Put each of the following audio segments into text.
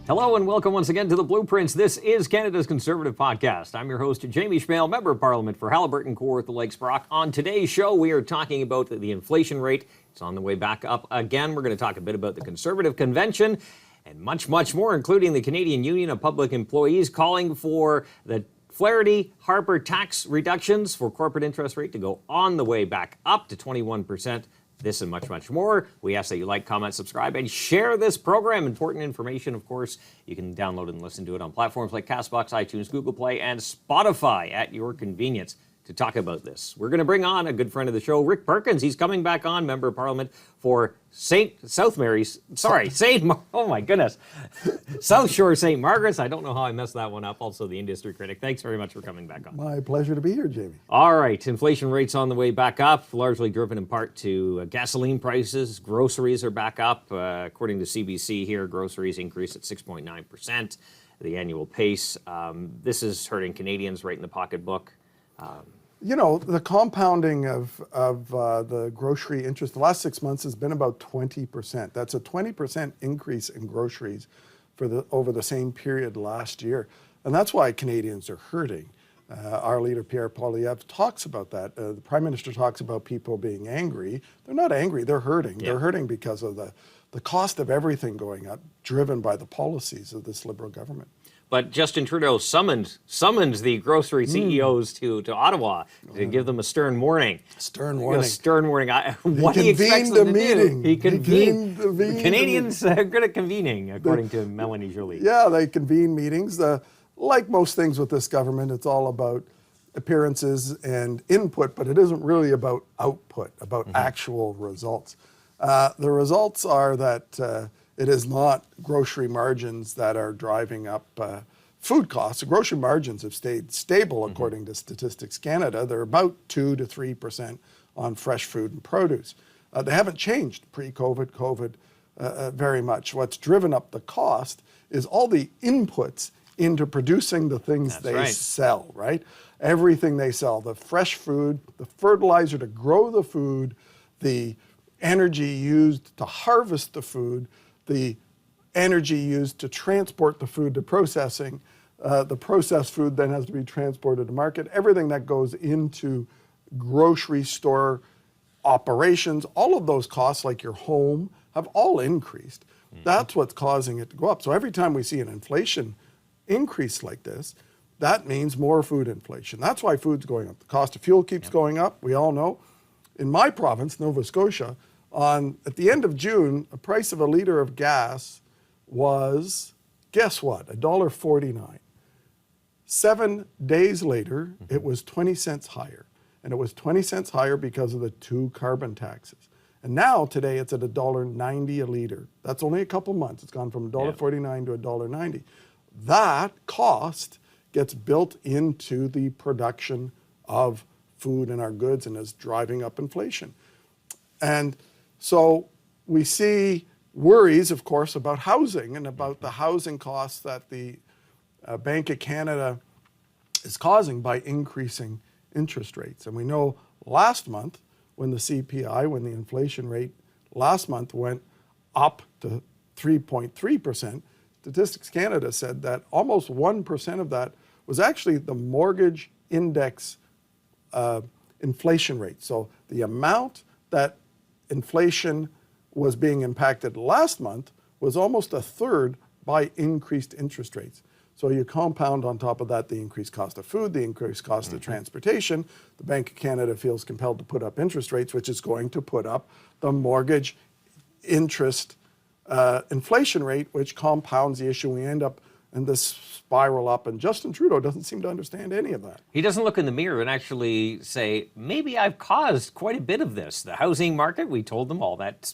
Hello and welcome once again to The Blueprints. This is Canada's Conservative Podcast. I'm your host, Jamie Schmale, Member of Parliament for Haliburton, Kawartha Lakes, Brock. On today's show, we are talking about the inflation rate. It's on the way back up again. We're going to talk a bit about the Conservative Convention and much, much more, including the Canadian Union of Public Employees calling for the Flaherty-Harper tax reductions for corporate interest rate to go on the way back up to 21%. This and much, much more. We ask that you like, comment, subscribe, and share this program. Important information, of course. You can download and listen to it on platforms like CastBox, iTunes, Google Play, and Spotify at your convenience. To talk about this, we're going to bring on a good friend of the show, Rick Perkins. He's coming back on, Member of Parliament for South Shore St. Margaret's. I don't know how I messed that one up. Also the industry critic. Thanks very much for coming back on. My pleasure to be here, Jamie. All right, inflation rates on the way back up, largely driven in part to gasoline prices. Groceries are back up. According to CBC here, groceries increased at 6.9%, the annual pace. This is hurting Canadians right in the pocketbook. You know, the compounding of the grocery interest the last 6 months has been about 20%. That's a 20% increase in groceries over the same period last year. And that's why Canadians are hurting. Our leader, Pierre Poilievre, talks about that. The Prime Minister talks about people being angry. They're not angry, they're hurting. Yeah. They're hurting because of the cost of everything going up, driven by the policies of this Liberal government. But Justin Trudeau summoned the grocery CEOs to Ottawa to give them a stern warning. Stern warning. A stern warning. What he expects them to do. He convened the meeting. Canadians are good at convening, according to Melanie Joly. Yeah, they convene meetings. Like most things with this government, it's all about appearances and input, but it isn't really about output, about actual results. The results are that it is not grocery margins that are driving up food costs. The grocery margins have stayed stable, according to Statistics Canada. They're about 2 to 3% on fresh food and produce. They haven't changed pre-COVID, COVID very much. What's driven up the cost is all the inputs into producing the things sell, right? Everything they sell, the fresh food, the fertilizer to grow the food, the energy used to harvest the food, the energy used to transport the food to processing. The processed food then has to be transported to market. Everything that goes into grocery store operations, all of those costs, like your home, have all increased. That's what's causing it to go up. So every time we see an inflation increase like this, that means more food inflation. That's why food's going up. The cost of fuel keeps going up, we all know. In my province, Nova Scotia, at the end of June, the price of a liter of gas was, guess what, $1.49. 7 days later, it was 20 cents higher. And it was 20 cents higher because of the 2 carbon taxes. And now, today, it's at $1.90 a liter. That's only a couple months. It's gone from $1.49 to $1.90. That cost gets built into the production of food and our goods and is driving up inflation. And so we see worries, of course, about housing and about the housing costs that the Bank of Canada is causing by increasing interest rates. And we know last month when the CPI, when the inflation rate last month went up to 3.3%, Statistics Canada said that almost 1% of that was actually the mortgage index inflation rate. So the amount that inflation was being impacted last month was almost a third by increased interest rates. So you compound on top of that the increased cost of food, the increased cost of transportation. The Bank of Canada feels compelled to put up interest rates, which is going to put up the mortgage interest inflation rate, which compounds the issue. We end up in this spiral up, and Justin Trudeau doesn't seem to understand any of that. He doesn't look in the mirror and actually say, maybe I've caused quite a bit of this. The housing market, we told them all that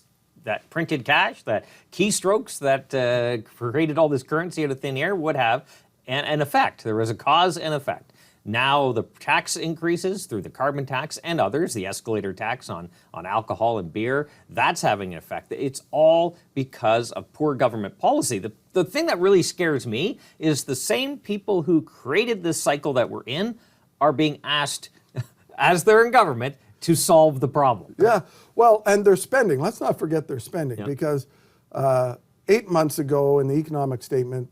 printed cash, that keystrokes that created all this currency out of thin air would have an effect. There was a cause and effect. Now the tax increases through the carbon tax and others, the escalator tax on alcohol and beer, that's having an effect. It's all because of poor government policy. The thing that really scares me is the same people who created this cycle that we're in are being asked, as they're in government, to solve the problem. Yeah, well, and they're spending. Let's not forget they're spending because 8 months ago in the economic statement,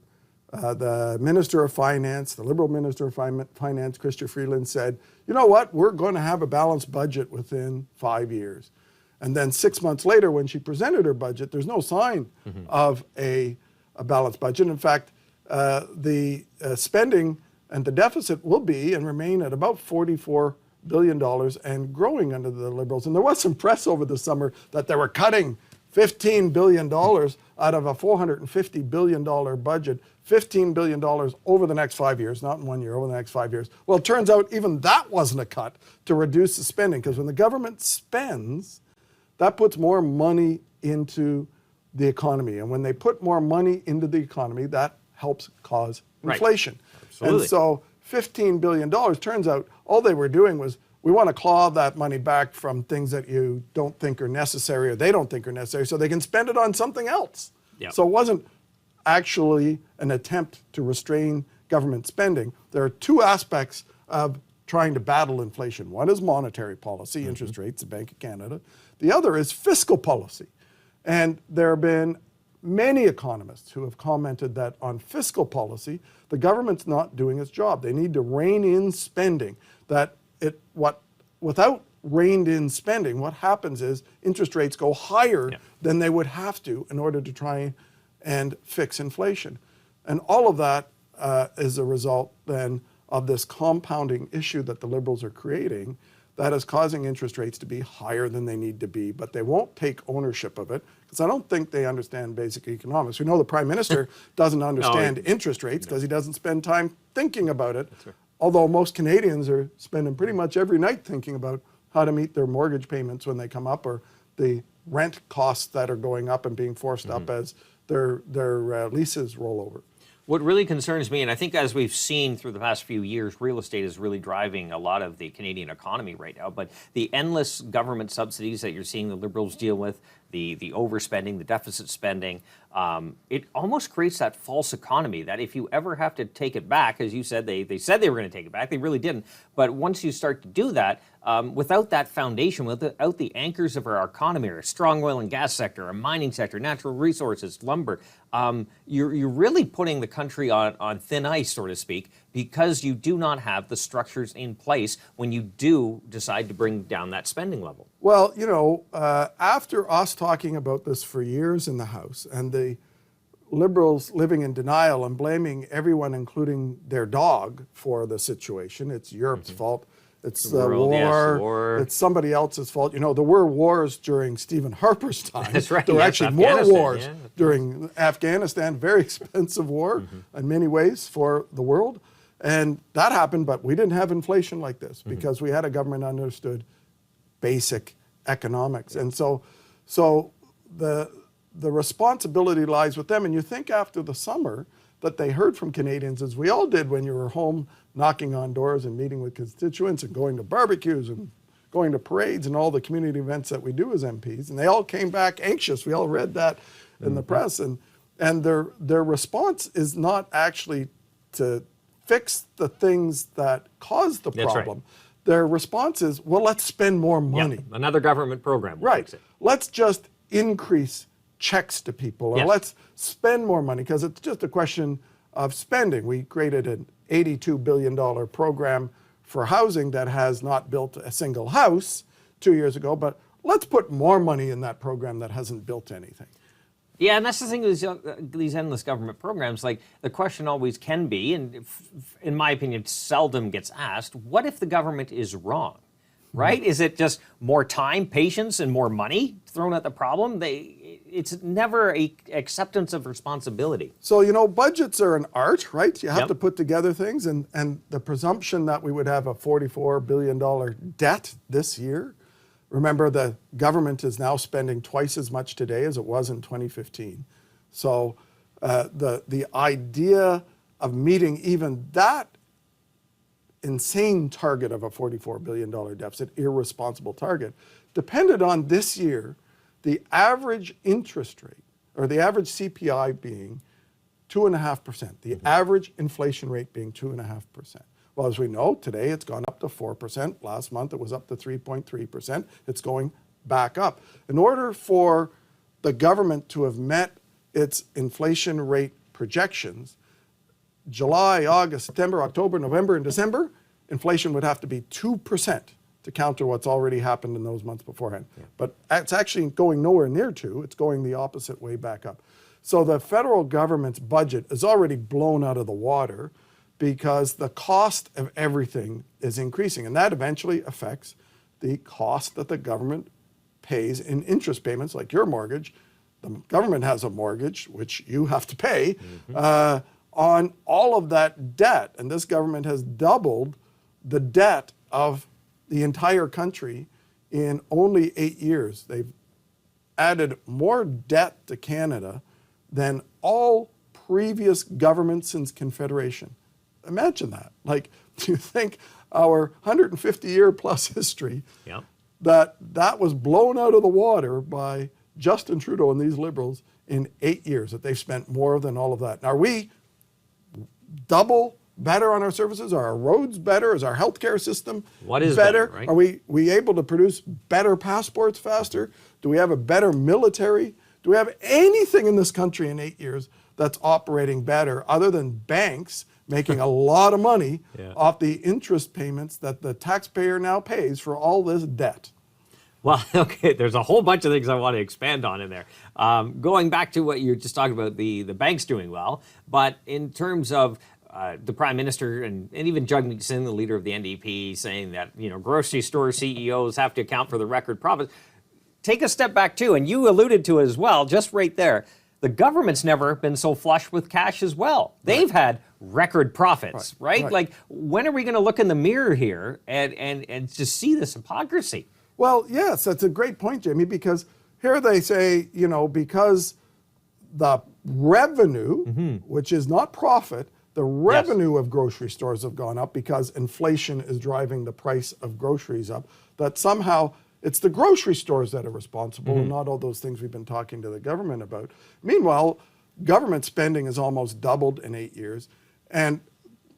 the Minister of Finance, the Liberal Minister of Finance, Chrystia Freeland, said, you know what, we're going to have a balanced budget within 5 years. And then 6 months later, when she presented her budget, there's no sign of a balanced budget. In fact, the spending and the deficit will be and remain at about $44 billion and growing under the Liberals. And there was some press over the summer that they were cutting $15 billion out of a $450 billion budget, $15 billion over the next 5 years, not in 1 year, over the next 5 years. Well, it turns out even that wasn't a cut to reduce the spending, because when the government spends, that puts more money into the economy. And when they put more money into the economy, that helps cause inflation. Right. Absolutely. And so $15 billion, turns out all they were doing was, we want to claw that money back from things that you don't think are necessary or they don't think are necessary so they can spend it on something else. Yep. So it wasn't actually an attempt to restrain government spending. There are two aspects of trying to battle inflation. One is monetary policy, interest rates, the Bank of Canada. The other is fiscal policy. And there have been many economists who have commented that on fiscal policy, the government's not doing its job. They need to rein in spending. Without reined in spending, what happens is interest rates go higher than they would have to in order to try and fix inflation. And all of that is a result then of this compounding issue that the Liberals are creating that is causing interest rates to be higher than they need to be, but they won't take ownership of it because I don't think they understand basic economics. We know the Prime Minister doesn't understand interest rates because he doesn't spend time thinking about it. Right. Although most Canadians are spending pretty much every night thinking about how to meet their mortgage payments when they come up, or the rent costs that are going up and being forced up as their leases roll over. What really concerns me, and I think as we've seen through the past few years, real estate is really driving a lot of the Canadian economy right now, but the endless government subsidies that you're seeing the Liberals deal with, the overspending, the deficit spending, it almost creates that false economy that if you ever have to take it back, as you said, they said they were going to take it back, they really didn't. But once you start to do that, without that foundation, without the anchors of our economy, our strong oil and gas sector, our mining sector, natural resources, lumber, you're really putting the country on thin ice, so to speak, because you do not have the structures in place when you do decide to bring down that spending level. Well, you know, after us talking about this for years in the House and the Liberals living in denial and blaming everyone, including their dog, for the situation, it's Europe's fault. It's the war. It's somebody else's fault. You know, there were wars during Stephen Harper's time. That's right. There were actually more wars during Afghanistan. Very expensive war in many ways for the world. And that happened, but we didn't have inflation like this because we had a government that understood basic economics. And so the responsibility lies with them. And you think after the summer that they heard from Canadians, as we all did when you were home knocking on doors and meeting with constituents and going to barbecues and going to parades and all the community events that we do as MPs. And they all came back anxious. We all read that in the press. And their response is not actually to fix the things that caused the problem. Right. Their response is, well, let's spend more money. Another government program. Right. Fix it. Let's just increase checks to people, or let's spend more money, because it's just a question of spending. We created an $82 billion program for housing that has not built a single house 2 years ago, but let's put more money in that program that hasn't built anything. Yeah, and that's the thing with these endless government programs. Like, the question always can be, and in my opinion, seldom gets asked, what if the government is wrong? Right? Is it just more time, patience, and more money thrown at the problem? It's never an acceptance of responsibility. So, you know, budgets are an art, right? You have to put together things, and the presumption that we would have a $44 billion debt this year. Remember, the government is now spending twice as much today as it was in 2015. So the idea of meeting even that insane target of a $44 billion deficit, irresponsible target, depended on this year the average interest rate, or the average CPI being 2.5%, the average inflation rate being 2.5%. Well, as we know, today it's gone up to 4%. Last month it was up to 3.3%. It's going back up. In order for the government to have met its inflation rate projections, July, August, September, October, November, and December, inflation would have to be 2% to counter what's already happened in those months beforehand. Yeah. But it's actually going nowhere near 2. It's going the opposite way back up. So the federal government's budget is already blown out of the water because the cost of everything is increasing. And that eventually affects the cost that the government pays in interest payments, like your mortgage. The government has a mortgage, which you have to pay, on all of that debt. And this government has doubled the debt of the entire country in only 8 years. They've added more debt to Canada than all previous governments since Confederation. Imagine that. Like, do you think our 150-year plus history, that was blown out of the water by Justin Trudeau and these Liberals in 8 years, that they've spent more than all of that? Are we double better on our services? Are our roads better? Is our healthcare system better? Right? Are we able to produce better passports faster? Do we have a better military? Do we have anything in this country in 8 years that's operating better other than banks making a lot of money off the interest payments that the taxpayer now pays for all this debt? Well, okay, there's a whole bunch of things I want to expand on in there. Going back to what you're just talking about, the banks doing well, but in terms of the Prime Minister and even Jagmeet Singh, the leader of the NDP, saying that grocery store CEOs have to account for the record profits. Take a step back too, and you alluded to it as well, just right there. The government's never been so flush with cash as well. They've had record profits, right? Like, when are we going to look in the mirror here and just see this hypocrisy? Well, yes, that's a great point, Jamie, because here they say, because the revenue, which is not profit, the revenue of grocery stores have gone up because inflation is driving the price of groceries up, that somehow it's the grocery stores that are responsible and not all those things we've been talking to the government about. Meanwhile, government spending has almost doubled in 8 years, and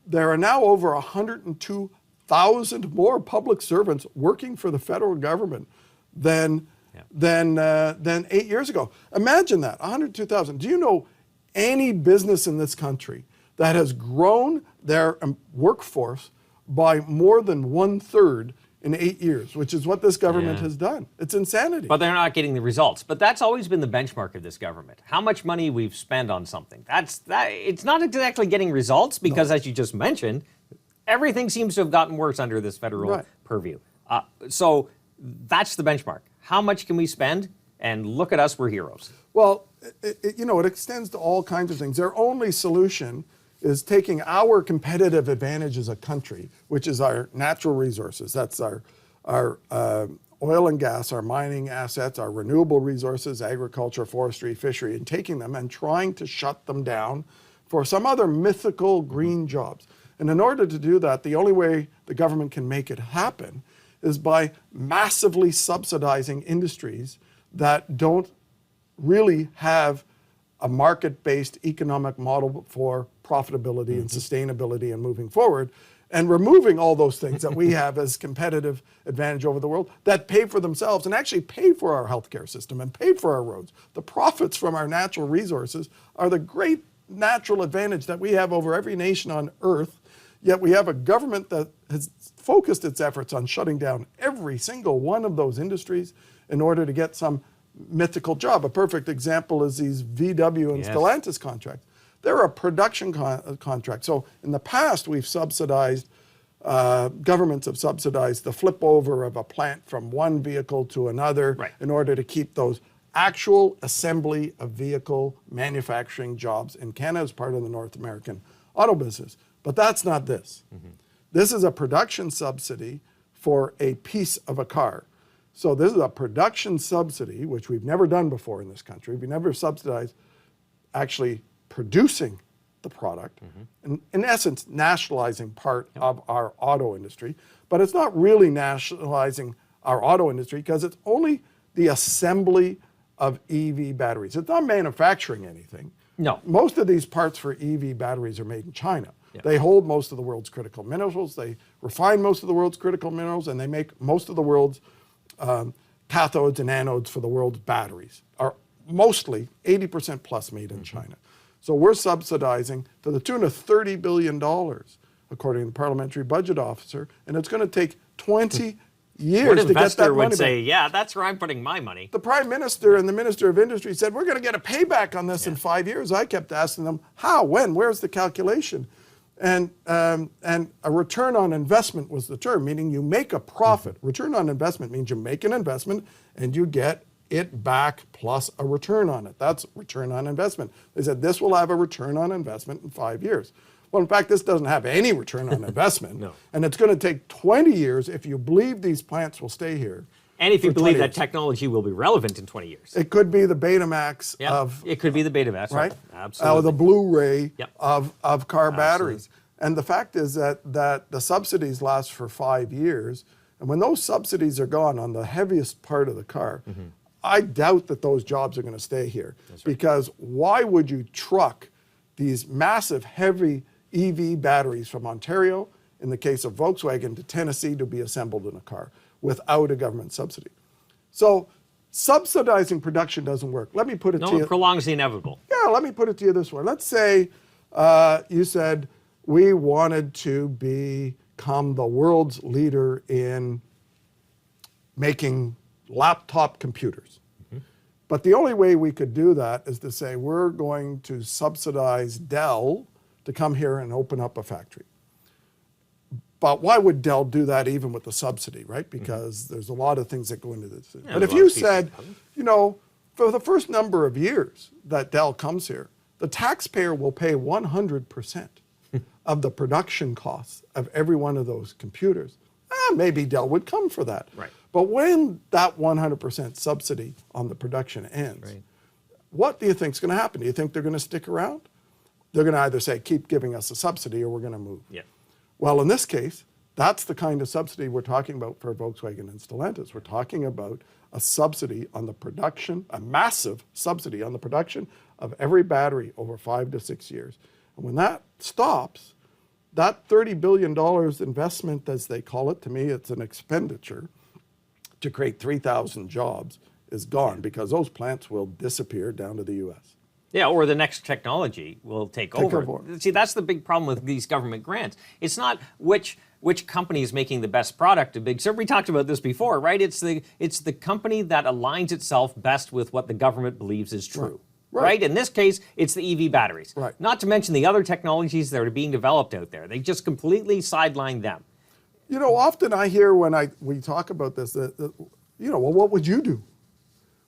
there are now over 102,000 more public servants working for the federal government than 8 years ago. Imagine that, 102,000. Do you know any business in this country that has grown their workforce by more than 1/3 in 8 years, which is what this government has done? It's insanity. But they're not getting the results. But that's always been the benchmark of this government. How much money we've spent on something. It's not exactly getting results because, as you just mentioned, everything seems to have gotten worse under this federal purview. So that's the benchmark. How much can we spend? And look at us, we're heroes. Well, it extends to all kinds of things. Their only solution is taking our competitive advantage as a country, which is our natural resources. That's our oil and gas, our mining assets, our renewable resources, agriculture, forestry, fishery, and taking them and trying to shut them down for some other mythical green jobs. And in order to do that, the only way the government can make it happen is by massively subsidizing industries that don't really have a market-based economic model for profitability and sustainability and moving forward, and removing all those things that we have as competitive advantage over the world that pay for themselves and actually pay for our healthcare system and pay for our roads. The profits from our natural resources are the great natural advantage that we have over every nation on earth, yet we have a government that has focused its efforts on shutting down every single one of those industries in order to get some mythical job. A perfect example is these VW and Stellantis contracts. They're a production contract. So in the past, we've subsidized, governments have subsidized the flip over of a plant from one vehicle to another in order to keep those actual assembly of vehicle manufacturing jobs in Canada as part of the North American auto business. But that's not this. This is a production subsidy for a piece of a car. So this is a production subsidy, which we've never done before in this country. We've never subsidized actually producing the product, and in essence, nationalizing part of our auto industry. But it's not really nationalizing our auto industry because it's only the assembly of EV batteries. It's not manufacturing anything. No. Most of these parts for EV batteries are made in China. They hold most of the world's critical minerals, they refine most of the world's critical minerals, and they make most of the world's cathodes and anodes for the world's batteries. mostly 80% plus made in China. So we're subsidizing to the tune of $30 billion, according to the parliamentary budget officer, and it's going to take 20 years to get that money back. What investor would say, yeah, that's where I'm putting my money? The Prime Minister and the Minister of Industry said, we're going to get a payback on this in 5 years. I kept asking them, how, when, where's the calculation? And a return on investment was the term, meaning you make a profit. Return on investment means you make an investment and you get it back plus a return on it. That's return on investment. They said this will have a return on investment in 5 years. Well, in fact, this doesn't have any return on investment. No. And it's going to take 20 years if you believe these plants will stay here. And if you believe that years. Technology will be relevant in 20 years. It could be the Betamax of... It could be the Betamax, right? Absolutely. The Blu-ray Yep. of car batteries. And the fact is that the subsidies last for 5 years. And when those subsidies are gone on the heaviest part of the car, I doubt that those jobs are going to stay here. That's right. Because why would you truck these massive, heavy EV batteries from Ontario, in the case of Volkswagen, to Tennessee to be assembled in a car without a government subsidy? So subsidizing production doesn't work. Let me put it to you. No, it prolongs the inevitable. Yeah, let me put it to you this way. Let's say you said we wanted to become the world's leader in making laptop computers. But the only way we could do that is to say we're going to subsidize Dell to come here and open up a factory. But why would Dell do that even with the subsidy, right? Because there's a lot of things that go into this. Yeah, but if you said, you know, for the first number of years that Dell comes here, the taxpayer will pay 100% of the production costs of every one of those computers. Maybe Dell would come for that. Right. But when that 100% subsidy on the production ends, what do you think is going to happen? Do you think they're going to stick around? They're going to either say, keep giving us a subsidy or we're going to move. Yeah. Well, in this case, that's the kind of subsidy we're talking about for Volkswagen and Stellantis. We're talking about a subsidy on the production, a massive subsidy on the production of every battery over 5 to 6 years. And when that stops, that $30 billion investment, as they call it, to me, it's an expenditure to create 3,000 jobs, is gone because those plants will disappear down to the U.S. Yeah, or the next technology will take over. See, that's the big problem with these government grants. It's not which company is making the best product. So we talked about this before, right? It's the company that aligns itself best with what the government believes is true. Right? In this case, it's the EV batteries. Right. Not to mention the other technologies that are being developed out there. They just completely sideline them. You know, often I hear when we talk about this, that you know, well, what would you do?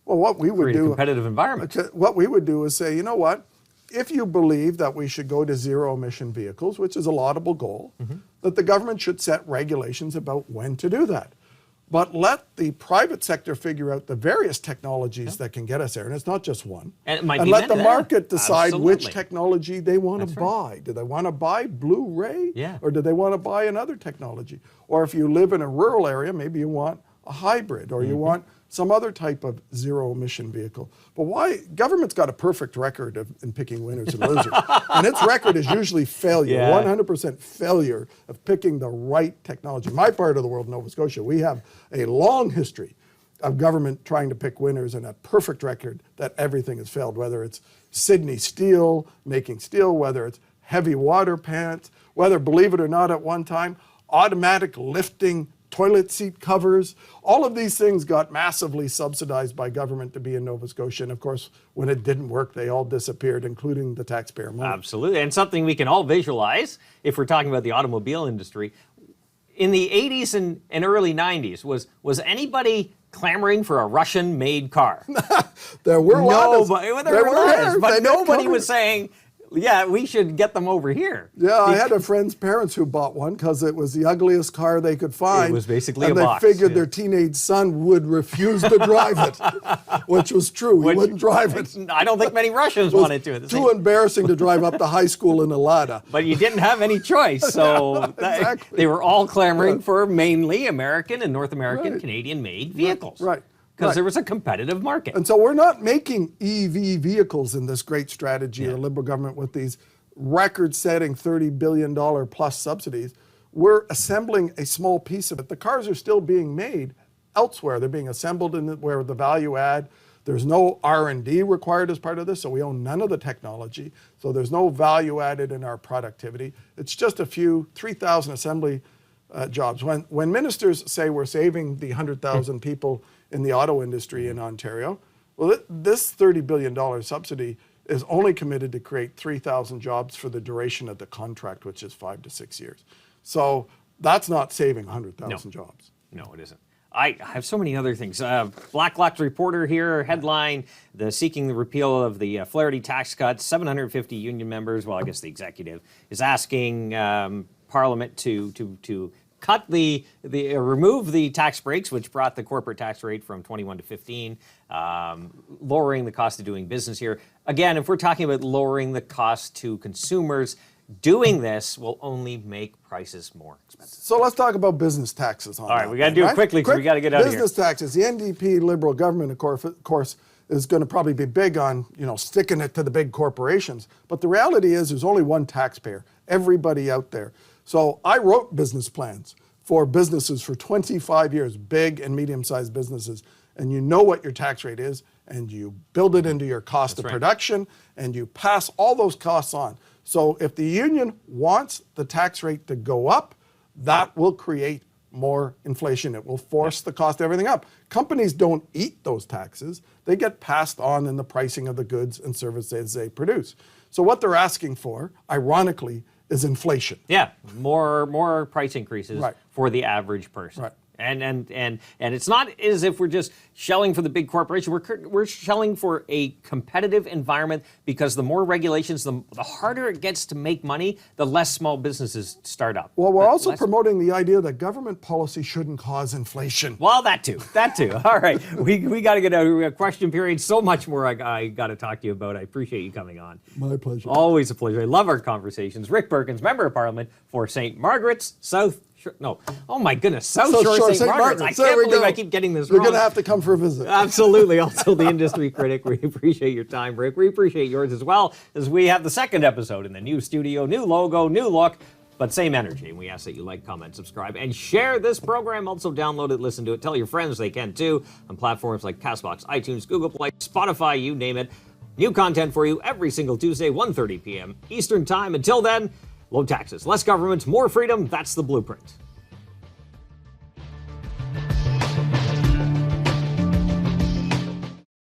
Well, what we would Create do, a competitive environment. What we would do is say, you know what? If you believe that we should go to zero emission vehicles, which is a laudable goal, that the government should set regulations about when to do that. But let the private sector figure out the various technologies that can get us there. And it's not just one. And it might and be let the market decide Absolutely. which technology they want to buy. Do they want to buy Blu-ray? Yeah. Or do they want to buy another technology? Or if you live in a rural area, maybe you want a hybrid or you want some other type of zero emission vehicle. But why? Government's got a perfect record in picking winners and losers. And its record is usually failure, 100% failure of picking the right technology. My part of the world, Nova Scotia, we have a long history of government trying to pick winners and a perfect record that everything has failed, whether it's Sydney Steel, making steel, whether it's heavy water pants, whether, believe it or not, at one time, automatic lifting toilet seat covers. All of these things got massively subsidized by government to be in Nova Scotia. And of course, when it didn't work, they all disappeared, including the taxpayer money. Absolutely. And something we can all visualize if we're talking about the automobile industry. In the 80s and early 90s, was anybody clamoring for a Russian-made car? There were but nobody was saying, yeah, we should get them over here. Yeah, I had a friend's parents who bought one because it was the ugliest car they could find. It was basically a box. And they figured their teenage son would refuse to drive it, which was true. He wouldn't drive it. I don't think many Russians wanted to. Too embarrassing to drive up to high school in a Lada. But you didn't have any choice, so exactly. They were all clamoring for mainly American and North American, Canadian-made vehicles. Right. Because there was a competitive market. And so we're not making EV vehicles in this great strategy of the Liberal government with these record-setting $30 billion plus subsidies. We're assembling a small piece of it. The cars are still being made elsewhere. They're being assembled in where the value add, There's no R&D required as part of this, so we own none of the technology. So there's no value added in our productivity. It's just a few 3,000 assembly jobs. When ministers say we're saving the 100,000 people in the auto industry in Ontario, well, this $30 billion subsidy is only committed to create 3,000 jobs for the duration of the contract, which is 5 to 6 years. So that's not saving 100,000 jobs. No, it isn't. I have so many other things. Blacklock's reporter here, headline, seeking the repeal of the Flaherty tax cuts. 750 union members, well, I guess the executive, is asking Parliament to cut remove the tax breaks, which brought the corporate tax rate from 21 to 15, lowering the cost of doing business here. Again, if we're talking about lowering the cost to consumers, doing this will only make prices more expensive. So let's talk about business taxes. All right, we got to do it quickly because we got to get out of here. Business taxes. The NDP Liberal government, of course, is going to probably be big on sticking it to the big corporations. But the reality is, there's only one taxpayer. Everybody out there. So I wrote business plans for businesses for 25 years, big and medium-sized businesses, and you know what your tax rate is, and you build it into your cost of production, and you pass all those costs on. So if the union wants the tax rate to go up, that will create more inflation. It will force the cost of everything up. Companies don't eat those taxes. They get passed on in the pricing of the goods and services they produce. So what they're asking for, ironically, is inflation. Yeah, more price increases for the average person. Right. And it's not as if we're just shelling for the big corporation. We're shelling for a competitive environment, because the more regulations, the harder it gets to make money, the less small businesses start up. Well, we're also promoting the idea that government policy shouldn't cause inflation. Well, that too. All right, we got to get out of a question period. So much more I got to talk to you about. I appreciate you coming on. My pleasure. Always a pleasure. I love our conversations. Rick Perkins, Member of Parliament for St. Margarets, South oh my goodness, South Shore St. Margarets. I can't believe I keep getting this wrong. You're going to have to come for a visit. Absolutely. Also the industry critic. We appreciate your time, Rick. We appreciate yours as well, as we have the second episode in the new studio, new logo, new look, but same energy. And we ask that you like, comment, subscribe, and share this program. Also download it, listen to it, tell your friends they can too, on platforms like CastBox, iTunes, Google Play, Spotify, you name it. New content for you every single Tuesday, 1:30 p.m. Eastern Time. Until then, low taxes, less government, more freedom. That's the blueprint.